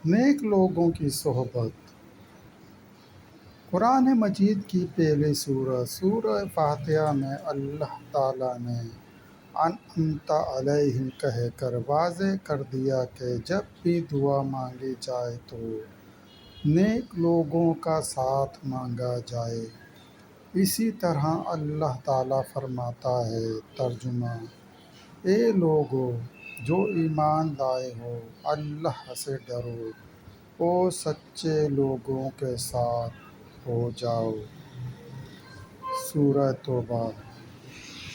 نیک لوگوں کی صحبت۔ قرآن مجید کی پہلی سورہ سورہ فاتحہ میں اللہ تعالیٰ نے انعمت علیہم کہہ کر واضح کر دیا کہ جب بھی دعا مانگی جائے تو نیک لوگوں کا ساتھ مانگا جائے۔ اسی طرح اللہ تعالیٰ فرماتا ہے، ترجمہ: اے لوگو جو ایمان لائے ہو، اللہ سے ڈرو اور سچے لوگوں کے ساتھ ہو جاؤ۔ سورہ توبہ۔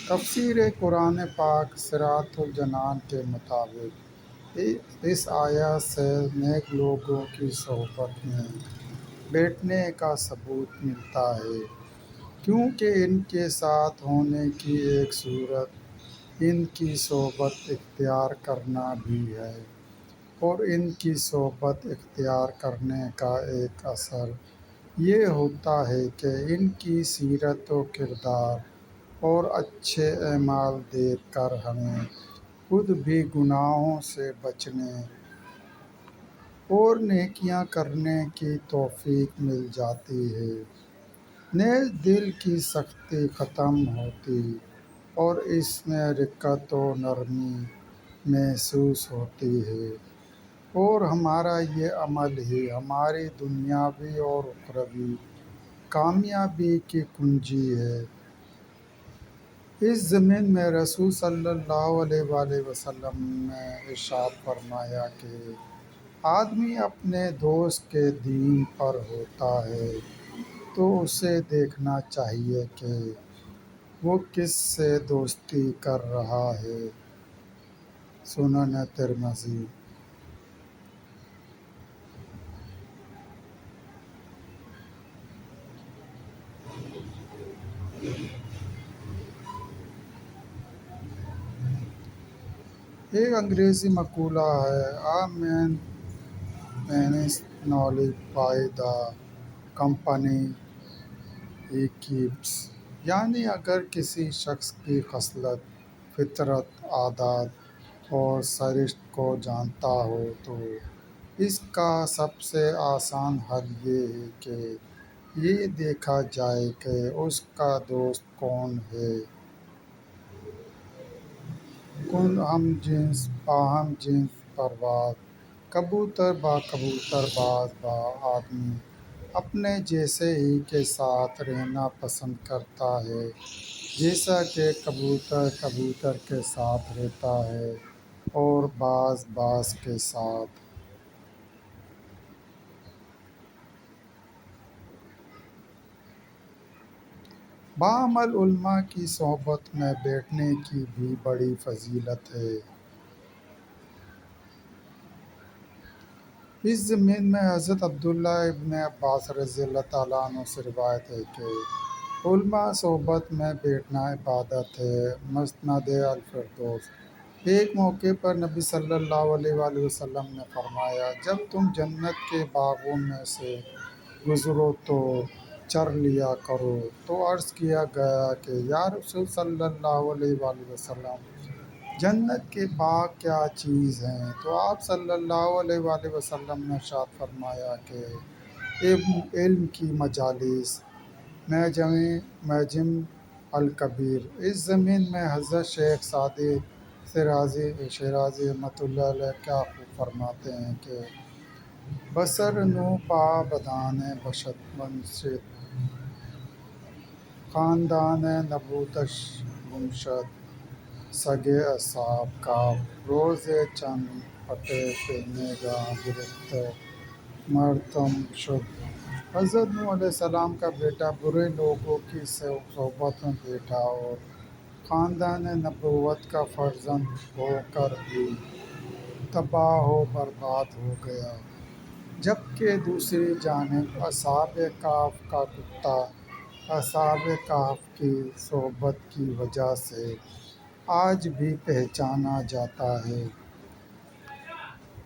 تفسیر قرآن پاک صراط الجنان کے مطابق اس آیت سے نیک لوگوں کی صحبت میں بیٹھنے کا ثبوت ملتا ہے، کیونکہ ان کے ساتھ ہونے کی ایک صورت ان کی صحبت اختیار کرنا بھی ہے، اور ان کی صحبت اختیار کرنے کا ایک اثر یہ ہوتا ہے کہ ان کی سیرت و کردار اور اچھے اعمال دیکھ کر ہمیں خود بھی گناہوں سے بچنے اور نیکیاں کرنے کی توفیق مل جاتی ہے، نیز دل کی سختی ختم ہوتی اور اس میں رقت و نرمی محسوس ہوتی ہے، اور ہمارا یہ عمل ہی ہماری دنیاوی اور اخروی کامیابی کی کنجی ہے۔ اس ضمن میں رسول صلی اللہ علیہ وآلہ وسلم نے ارشاد فرمایا کہ آدمی اپنے دوست کے دین پر ہوتا ہے تو اسے دیکھنا چاہیے کہ وہ کس سے دوستی کر رہا ہے۔ سنن ترمذی۔ ایک انگریزی مقولہ ہے، "A man is knowledge by the company he keeps"، یعنی اگر کسی شخص کی خصلت، فطرت، عادات اور سرشت کو جانتا ہو تو اس کا سب سے آسان حل یہ ہے کہ یہ دیکھا جائے کہ اس کا دوست کون ہے۔ کن ہم جنس باہم جنس پرواز، کبوتر با کبوتر باز با آدمی اپنے جیسے ہی کے ساتھ رہنا پسند کرتا ہے، جیسا کہ کبوتر کبوتر کے ساتھ رہتا ہے اور باز باز کے ساتھ۔ بعمل علماء کی صحبت میں بیٹھنے کی بھی بڑی فضیلت ہے۔ اس ضمن میں حضرت عبداللہ ابن عباس رضی اللہ تعالیٰ عنہ سے روایت ہے کہ علماء صحبت میں بیٹھنا عبادت ہے۔ مسند الفردوس۔ ایک موقع پر نبی صلی اللہ علیہ وآلہ وسلم نے فرمایا، جب تم جنت کے باغوں میں سے گزرو تو چر لیا کرو۔ تو عرض کیا گیا کہ یا رسول صلی اللہ علیہ وآلہ وسلم، جنت کے باغ کیا چیز ہیں؟ تو آپ صلی اللہ علیہ وآلہ وسلم نے ارشاد فرمایا کہ علم کی مجالس، معجم الکبیر۔ اس ضمن میں حضرت شیخ سعدی شیرازی رحمۃ اللہ علیہ کیا خوب فرماتے ہیں کہ بسر نو پا بدان بشت بنشت، خاندان نبوتش گمشد، سگے اصحاب کاف روز چند پٹے پہنے گاں گرفت مرتم شد۔ حضرت نوح علیہ السلام کا بیٹا برے لوگوں کی صحبت میں بیٹھا اور خاندان نبوت کا فرزند ہو کر بھی تباہ و برباد ہو گیا، جبکہ دوسری جانب اصحاب کہف کا کتا اصحاب کہف کی صحبت کی وجہ سے آج بھی پہچانا جاتا ہے۔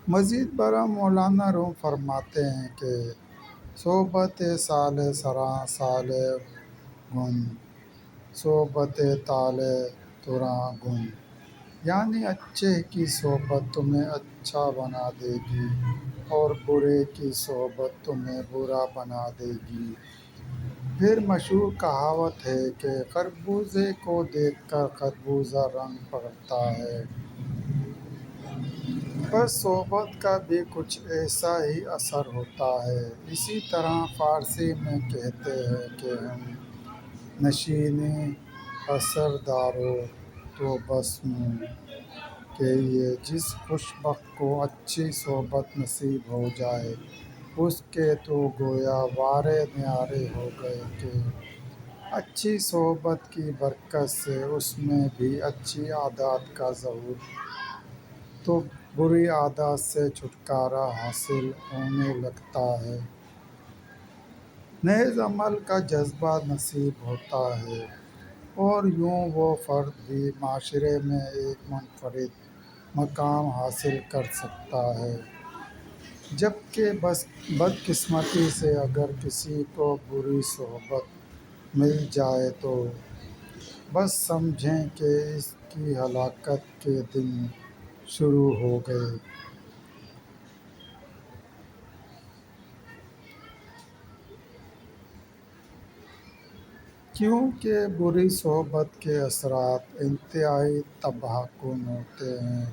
مزید برآں مولانا روم فرماتے ہیں کہ صحبت صالح سراں صالح گن، صحبت طالح تراں گن، یعنی اچھے کی صحبت تمہیں اچھا بنا دے گی اور برے کی صحبت تمہیں برا بنا دے گی۔ پھر مشہور کہاوت ہے کہ خربوزے کو دیکھ کر خربوزہ رنگ پکڑتا ہے، بس صحبت کا بھی کچھ ایسا ہی اثر ہوتا ہے۔ اسی طرح فارسی میں کہتے ہیں کہ ہم نشینِ اثر دارو تو بس نوں کہ یہ جس خوش بخت کو اچھی صحبت نصیب ہو جائے اس کے تو گویا وارے نیارے ہو گئے کہ اچھی صحبت کی برکت سے اس میں بھی اچھی عادات کا ظہور تو بری عادات سے چھٹکارا حاصل ہونے لگتا ہے، نیز عمل کا جذبہ نصیب ہوتا ہے، اور یوں وہ فرد بھی معاشرے میں ایک منفرد مقام حاصل کر سکتا ہے۔ جبکہ بدقسمتی سے اگر کسی کو بری صحبت مل جائے تو بس سمجھیں کہ اس کی ہلاکت کے دن شروع ہو گئے۔ کیونکہ بری صحبت کے اثرات انتہائی تباہ کن ہوتے ہیں۔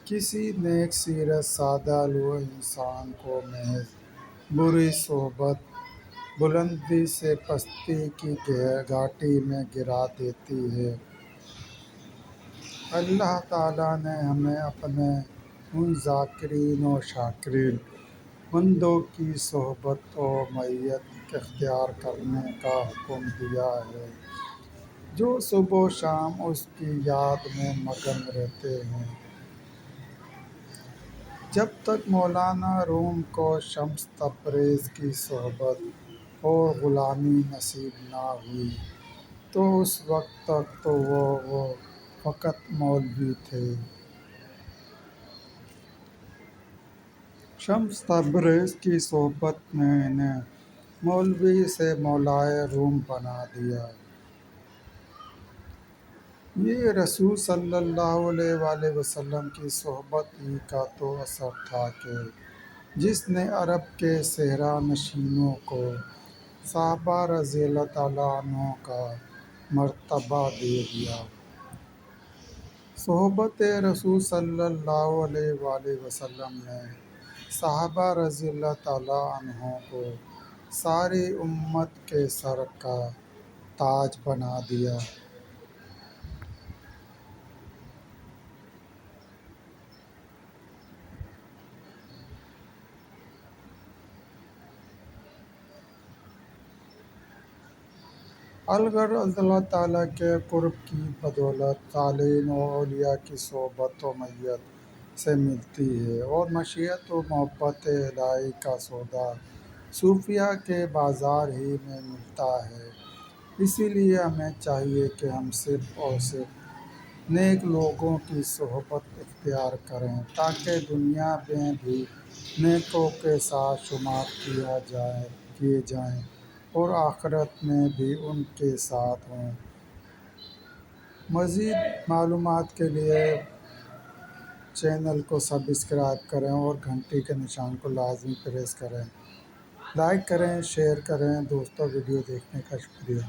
کسی نیک سیرت سادہ لوح انسان کو محض بری صحبت بلندی سے پستی کی گھاٹی میں گرا دیتی ہے۔ اللہ تعالیٰ نے ہمیں اپنے ان ذاکرین و شاکرین بندوں کی صحبت و معیت اختیار کرنے کا حکم دیا ہے جو صبح و شام اس کی یاد میں مگن رہتے ہیں۔ جب تک مولانا روم کو شمس تبریز کی صحبت اور غلامی نصیب نہ ہوئی تو اس وقت تک تو وہ فقط مولوی تھے۔ شمس تبریز کی صحبت نے انہیں مولوی سے مولائے روم بنا دیا۔ یہ رسول صلی اللہ علیہ وآلہ وسلم کی صحبت ہی کا تو اثر تھا کہ جس نے عرب کے صحرا نشینوں کو صحابہ رضی اللہ تعالیٰ عنہ کا مرتبہ دے دیا۔ صحبت رسول صلی اللہ علیہ وآلہ وسلم نے صحابہ رضی اللہ تعالیٰ عنہ کو ساری امت کے سر کا تاج بنا دیا۔ الغرض اللہ تعالیٰ کے قرب کی بدولت صالحین و اولیاء کی صحبت و معیت سے ملتی ہے، اور مشیت و محبت الہی کا سودا صوفیہ کے بازار ہی میں ملتا ہے۔ اسی لیے ہمیں چاہیے کہ ہم صرف اور صرف نیک لوگوں کی صحبت اختیار کریں تاکہ دنیا میں بھی نیکوں کے ساتھ شمار کیے جائیں اور آخرت میں بھی ان کے ساتھ ہوں۔ مزید معلومات کے لیے چینل کو سبسکرائب کریں اور گھنٹی کے نشان کو لازمی پریس کریں۔ لائک کریں، شیئر کریں۔ دوستو، ویڈیو دیکھنے کا شکریہ۔